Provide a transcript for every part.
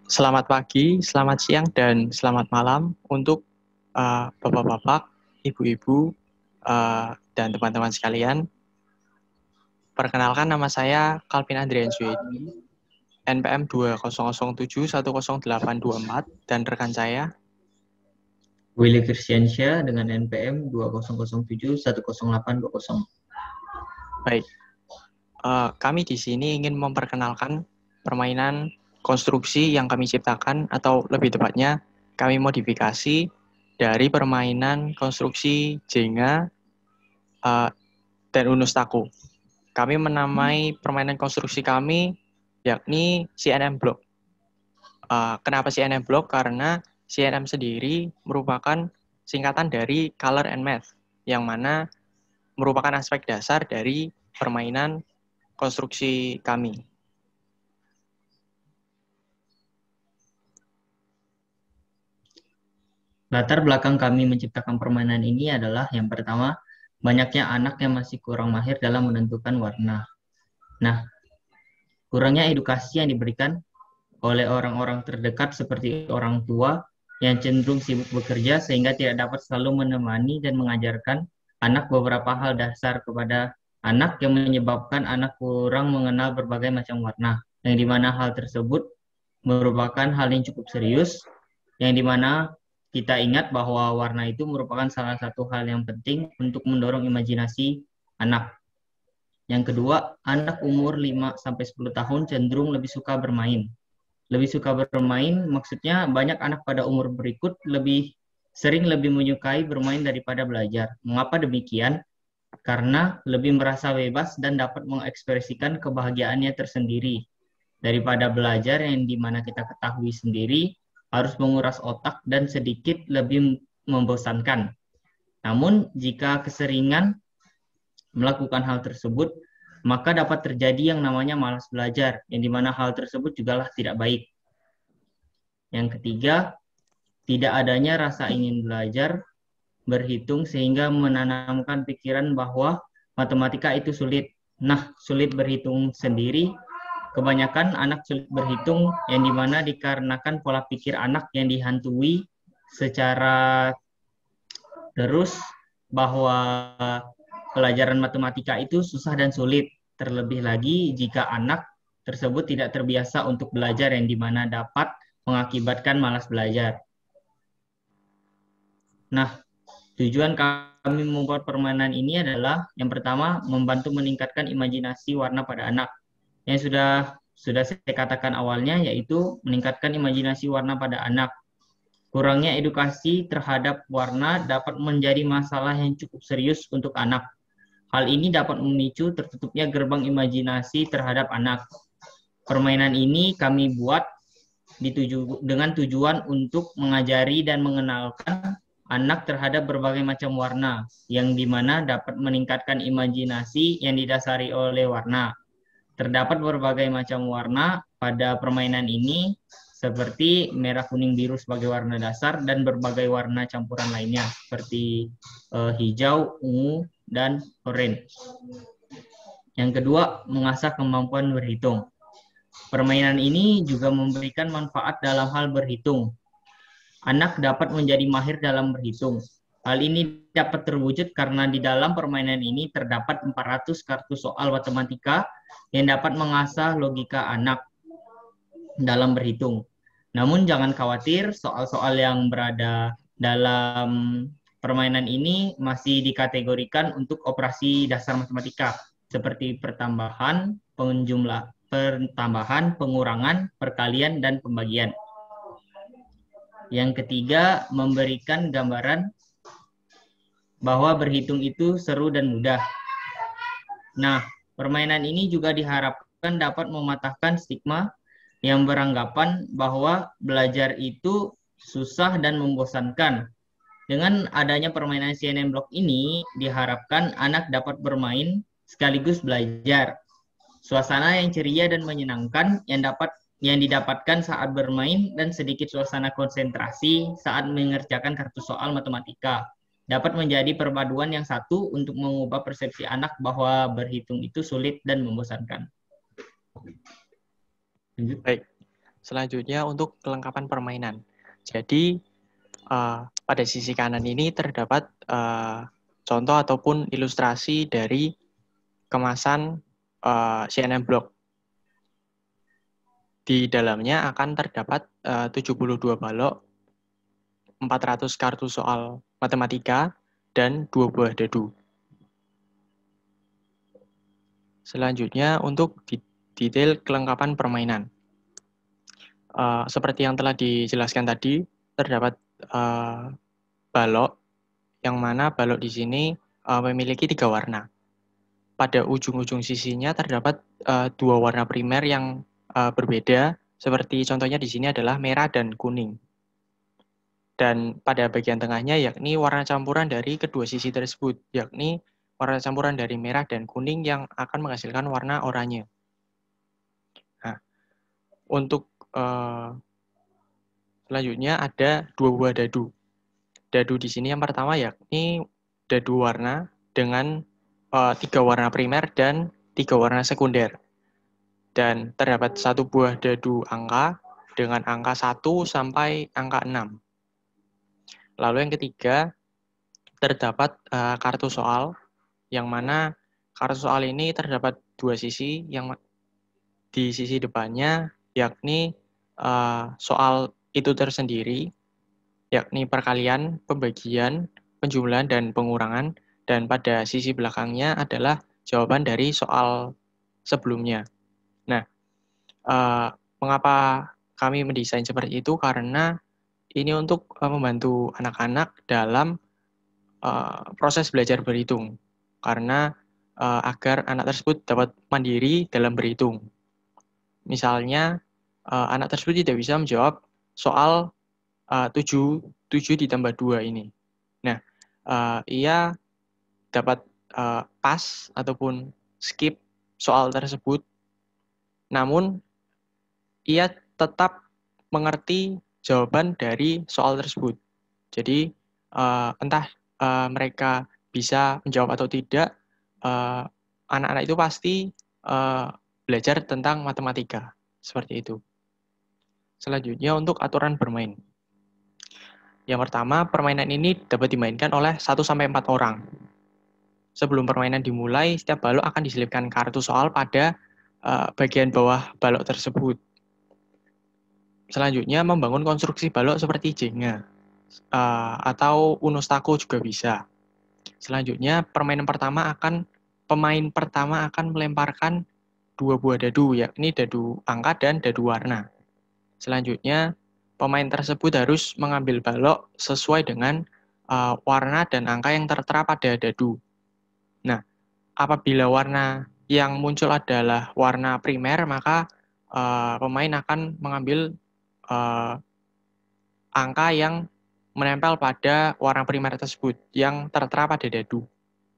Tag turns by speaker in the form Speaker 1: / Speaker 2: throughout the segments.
Speaker 1: Selamat pagi, selamat siang, dan selamat malam untuk bapak-bapak, ibu-ibu, dan teman-teman sekalian. Perkenalkan, nama saya Calvin Andrian Suedi, NPM 20071084, dan rekan saya.
Speaker 2: Willy Firsiansyah dengan NPM 20071082.
Speaker 1: Baik, kami di sini ingin memperkenalkan permainan konstruksi yang kami ciptakan, atau lebih tepatnya kami modifikasi dari permainan konstruksi Jenga dan Unustaku. Kami menamai permainan konstruksi kami yakni CNM Block. Kenapa CNM Block? Karena CNM sendiri merupakan singkatan dari Color and Math, yang mana merupakan aspek dasar dari permainan konstruksi kami.
Speaker 2: Latar belakang kami menciptakan permainan ini adalah yang pertama, banyaknya anak yang masih kurang mahir dalam menentukan warna. Nah, kurangnya edukasi yang diberikan oleh orang-orang terdekat seperti orang tua yang cenderung sibuk bekerja sehingga tidak dapat selalu menemani dan mengajarkan anak beberapa hal dasar kepada anak yang menyebabkan anak kurang mengenal berbagai macam warna, yang dimana hal tersebut merupakan hal yang cukup serius, yang dimana kita ingat bahwa warna itu merupakan salah satu hal yang penting untuk mendorong imajinasi anak. Yang kedua, anak umur 5-10 tahun cenderung lebih suka bermain. Lebih suka bermain, maksudnya banyak anak pada umur berikut lebih menyukai bermain daripada belajar. Mengapa demikian? Karena lebih merasa bebas dan dapat mengekspresikan kebahagiaannya tersendiri daripada belajar yang dimana kita ketahui sendiri harus menguras otak dan sedikit lebih membosankan. Namun jika keseringan melakukan hal tersebut, maka dapat terjadi yang namanya malas belajar, yang dimana hal tersebut jugalah tidak baik. Yang ketiga, tidak adanya rasa ingin belajar berhitung sehingga menanamkan pikiran bahwa matematika itu sulit. Nah, sulit berhitung sendiri, kebanyakan anak sulit berhitung yang dimana dikarenakan pola pikir anak yang dihantui secara terus bahwa pelajaran matematika itu susah dan sulit. Terlebih lagi jika anak tersebut tidak terbiasa untuk belajar yang dimana dapat mengakibatkan malas belajar. Nah, tujuan kami membuat permainan ini adalah yang pertama membantu meningkatkan imajinasi warna pada anak. Yang sudah saya katakan awalnya yaitu meningkatkan imajinasi warna pada anak. Kurangnya edukasi terhadap warna dapat menjadi masalah yang cukup serius untuk anak. Hal ini dapat memicu tertutupnya gerbang imajinasi terhadap anak. Permainan ini kami buat dengan tujuan untuk mengajari dan mengenalkan anak terhadap berbagai macam warna, yang dimana dapat meningkatkan imajinasi yang didasari oleh warna. Terdapat berbagai macam warna pada permainan ini, seperti merah, kuning, biru sebagai warna dasar, dan berbagai warna campuran lainnya, seperti hijau, ungu, dan oranye. Yang kedua, mengasah kemampuan berhitung. Permainan ini juga memberikan manfaat dalam hal berhitung. Anak dapat menjadi mahir dalam berhitung. Hal ini dapat terwujud karena di dalam permainan ini terdapat 400 kartu soal matematika yang dapat mengasah logika anak dalam berhitung. Namun jangan khawatir, soal-soal yang berada dalam permainan ini masih dikategorikan untuk operasi dasar matematika, seperti pertambahan, pengurangan, perkalian, dan pembagian. Yang ketiga, memberikan gambaran bahwa berhitung itu seru dan mudah. Nah, permainan ini juga diharapkan dapat mematahkan stigma yang beranggapan bahwa belajar itu susah dan membosankan. Dengan adanya permainan CNM Block ini, diharapkan anak dapat bermain sekaligus belajar. Suasana yang ceria dan menyenangkan yang didapatkan saat bermain dan sedikit suasana konsentrasi saat mengerjakan kartu soal matematika dapat menjadi perpaduan yang satu untuk mengubah persepsi anak bahwa berhitung itu sulit dan membosankan.
Speaker 1: Baik, Selanjutnya untuk kelengkapan permainan. Jadi pada sisi kanan ini terdapat contoh ataupun ilustrasi dari kemasan CNN Block. Di dalamnya akan terdapat 72 balok, 400 kartu soal matematika, dan 2 buah dadu. Selanjutnya untuk detail kelengkapan permainan. Seperti yang telah dijelaskan tadi, terdapat balok, yang mana balok di sini memiliki 3 warna. Pada ujung-ujung sisinya terdapat 2 warna primer yang berbeda, seperti contohnya di sini adalah merah dan kuning. Dan pada bagian tengahnya yakni warna campuran dari kedua sisi tersebut, yakni warna campuran dari merah dan kuning yang akan menghasilkan warna oranye. Nah, untuk selanjutnya ada 2 buah dadu. Dadu di sini yang pertama yakni dadu warna dengan 3 warna primer dan 3 warna sekunder. Dan terdapat 1 buah dadu angka dengan angka 1 sampai angka 6. Lalu yang ketiga, terdapat kartu soal, yang mana kartu soal ini terdapat 2 sisi, yang di sisi depannya yakni soal itu tersendiri, yakni perkalian, pembagian, penjumlahan, dan pengurangan, dan pada sisi belakangnya adalah jawaban dari soal sebelumnya. Nah, mengapa kami mendesain seperti itu? Karena ini untuk membantu anak-anak dalam proses belajar berhitung, karena agar anak tersebut dapat mandiri dalam berhitung. Misalnya, anak tersebut tidak bisa menjawab soal 7 ditambah 2 ini. Nah, ia dapat pas ataupun skip soal tersebut, namun ia tetap mengerti jawaban dari soal tersebut. Jadi, entah mereka bisa menjawab atau tidak, anak-anak itu pasti belajar tentang matematika. Seperti itu. Selanjutnya untuk aturan bermain. Yang pertama, permainan ini dapat dimainkan oleh 1-4 orang. Sebelum permainan dimulai, setiap balok akan diselipkan kartu soal pada bagian bawah balok tersebut. Selanjutnya, membangun konstruksi balok seperti Jenga atau Uno Stako juga bisa. Selanjutnya, pemain pertama akan melemparkan 2 buah dadu, yakni dadu angka dan dadu warna. Selanjutnya, pemain tersebut harus mengambil balok sesuai dengan warna dan angka yang tertera pada dadu. Nah, apabila warna yang muncul adalah warna primer, maka pemain akan mengambil angka yang menempel pada warna primer tersebut yang tertera pada dadu.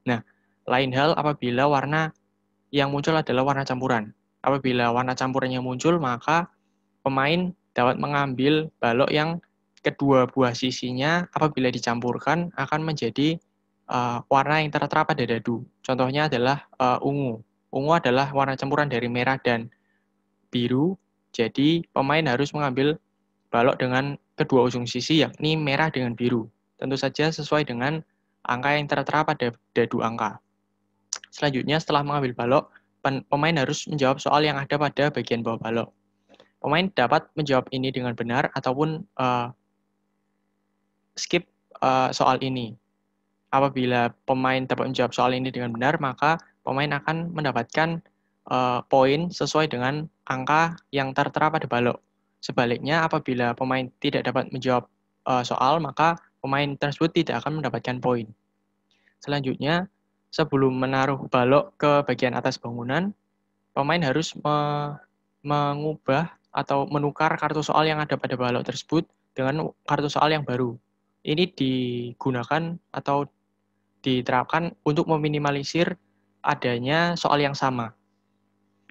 Speaker 1: Nah, lain hal apabila warna yang muncul adalah warna campuran. Apabila warna campurannya muncul, maka pemain dapat mengambil balok yang kedua buah sisinya apabila dicampurkan akan menjadi warna yang tertera pada dadu. Contohnya adalah ungu. Ungu adalah warna campuran dari merah dan biru, jadi pemain harus mengambil balok dengan kedua ujung sisi yakni merah dengan biru. Tentu saja sesuai dengan angka yang tertera pada dadu angka. Selanjutnya setelah mengambil balok, pemain harus menjawab soal yang ada pada bagian bawah balok. Pemain dapat menjawab ini dengan benar ataupun skip soal ini. Apabila pemain dapat menjawab soal ini dengan benar, maka pemain akan mendapatkan poin sesuai dengan angka yang tertera pada balok. Sebaliknya, apabila pemain tidak dapat menjawab soal, maka pemain tersebut tidak akan mendapatkan poin. Selanjutnya, sebelum menaruh balok ke bagian atas bangunan, pemain harus mengubah atau menukar kartu soal yang ada pada balok tersebut dengan kartu soal yang baru. Ini digunakan atau diterapkan untuk meminimalisir adanya soal yang sama.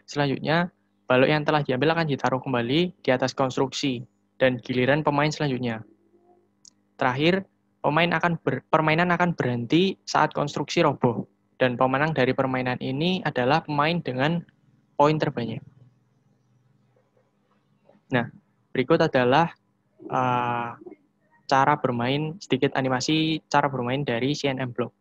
Speaker 1: Selanjutnya, balok yang telah diambil akan ditaruh kembali di atas konstruksi dan giliran pemain selanjutnya. Terakhir, permainan akan berhenti saat konstruksi roboh dan pemenang dari permainan ini adalah pemain dengan poin terbanyak. Nah, Berikut adalah cara bermain, sedikit animasi cara bermain dari CNM Block.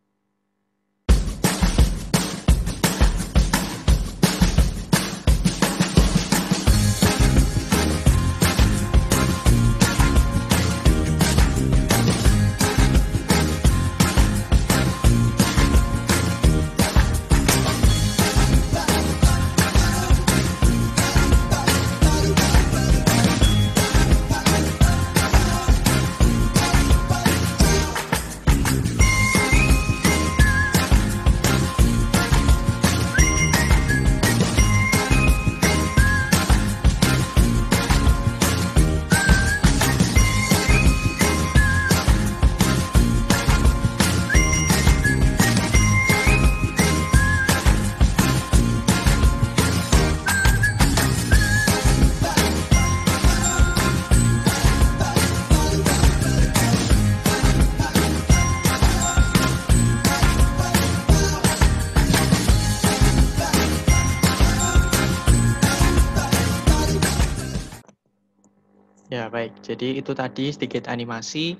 Speaker 1: Ya, baik. Jadi itu tadi sedikit animasi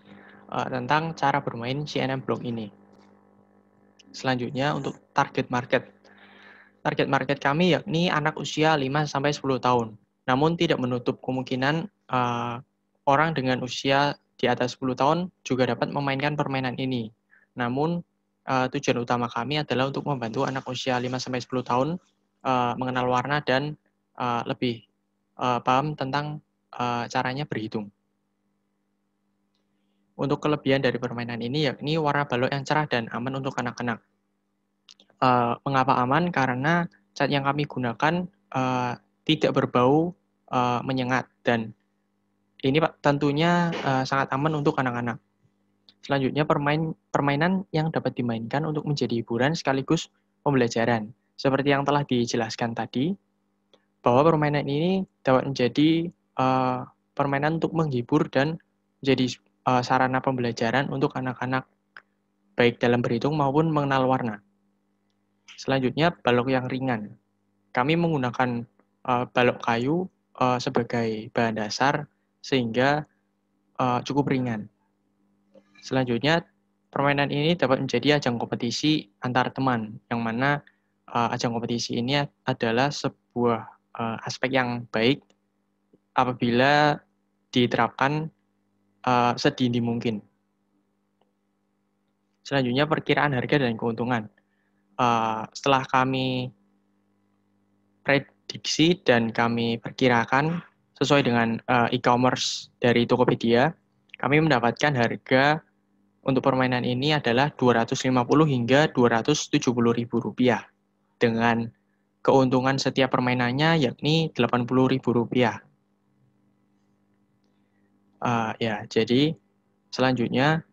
Speaker 1: tentang cara bermain CNM Block ini. Selanjutnya untuk target market. Target market kami yakni anak usia 5-10 tahun. Namun tidak menutup kemungkinan orang dengan usia di atas 10 tahun juga dapat memainkan permainan ini. Namun tujuan utama kami adalah untuk membantu anak usia 5-10 tahun mengenal warna dan lebih paham tentang caranya berhitung. Untuk kelebihan dari permainan ini yakni warna balok yang cerah dan aman untuk anak-anak. Mengapa aman? Karena cat yang kami gunakan tidak berbau menyengat dan ini tentunya sangat aman untuk anak-anak. Selanjutnya permainan yang dapat dimainkan untuk menjadi hiburan sekaligus pembelajaran. Seperti yang telah dijelaskan tadi, bahwa permainan ini dapat menjadi permainan untuk menghibur dan menjadi sarana pembelajaran untuk anak-anak baik dalam berhitung maupun mengenal warna. Selanjutnya, balok yang ringan. Kami menggunakan balok kayu sebagai bahan dasar sehingga cukup ringan. Selanjutnya, permainan ini dapat menjadi ajang kompetisi antar teman, yang mana ajang kompetisi ini adalah sebuah aspek yang baik apabila diterapkan sedini mungkin. Selanjutnya, perkiraan harga dan keuntungan. Setelah kami prediksi dan kami perkirakan sesuai dengan e-commerce dari Tokopedia, kami mendapatkan harga untuk permainan ini adalah Rp250 hingga Rp270.000 dengan keuntungan setiap permainannya yakni Rp80.000. Ya, jadi selanjutnya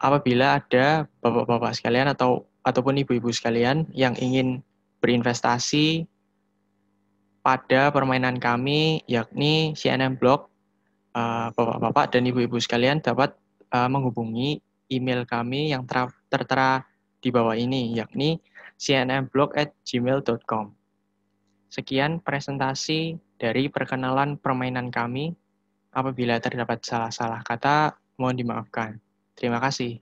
Speaker 1: apabila ada bapak-bapak sekalian ataupun ibu-ibu sekalian yang ingin berinvestasi pada permainan kami yakni CNM Block, bapak-bapak dan ibu-ibu sekalian dapat menghubungi email kami yang tertera di bawah ini yakni cnmblog@gmail.com. Sekian presentasi dari perkenalan permainan kami. Apabila terdapat salah-salah kata, mohon dimaafkan. Terima kasih.